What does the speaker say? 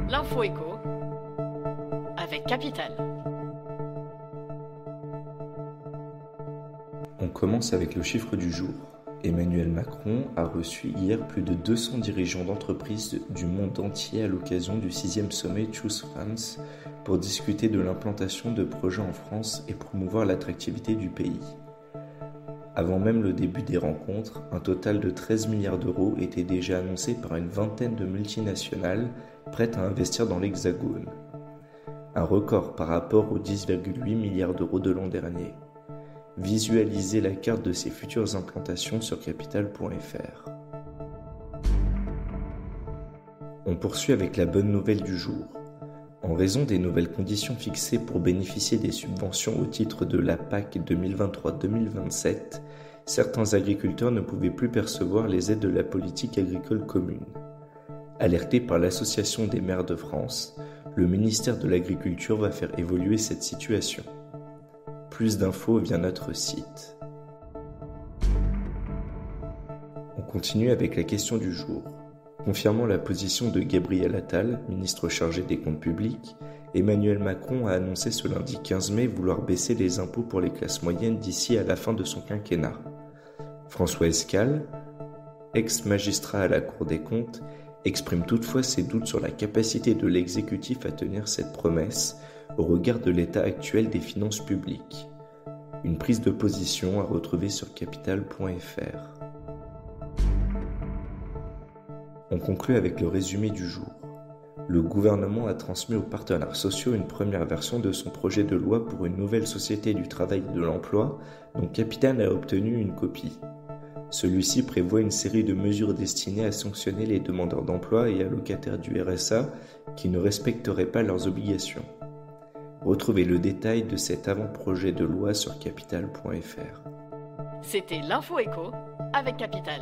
L'info écho avec Capital. On commence avec le chiffre du jour. Emmanuel Macron a reçu hier plus de 200 dirigeants d'entreprises du monde entier à l'occasion du 6e sommet Choose France pour discuter de l'implantation de projets en France et promouvoir l'attractivité du pays. Avant même le début des rencontres, un total de 13 milliards d'euros était déjà annoncé par une vingtaine de multinationales prêtes à investir dans l'Hexagone. Un record par rapport aux 10,8 milliards d'euros de l'an dernier. Visualisez la carte de ces futures implantations sur capital.fr. On poursuit avec la bonne nouvelle du jour. En raison des nouvelles conditions fixées pour bénéficier des subventions au titre de la PAC 2023-2027, certains agriculteurs ne pouvaient plus percevoir les aides de la politique agricole commune. Alerté par l'Association des maires de France, le ministère de l'Agriculture va faire évoluer cette situation. Plus d'infos via notre site. On continue avec la question du jour. Confirmant la position de Gabriel Attal, ministre chargé des comptes publics, Emmanuel Macron a annoncé ce lundi 15 mai vouloir baisser les impôts pour les classes moyennes d'ici à la fin de son quinquennat. François Escale, ex-magistrat à la Cour des comptes, exprime toutefois ses doutes sur la capacité de l'exécutif à tenir cette promesse au regard de l'état actuel des finances publiques. Une prise de position à retrouver sur capital.fr. On conclut avec le résumé du jour. Le gouvernement a transmis aux partenaires sociaux une première version de son projet de loi pour une nouvelle société du travail et de l'emploi, dont Capital a obtenu une copie. Celui-ci prévoit une série de mesures destinées à sanctionner les demandeurs d'emploi et allocataires du RSA qui ne respecteraient pas leurs obligations. Retrouvez le détail de cet avant-projet de loi sur capital.fr. C'était l'info écho avec Capital.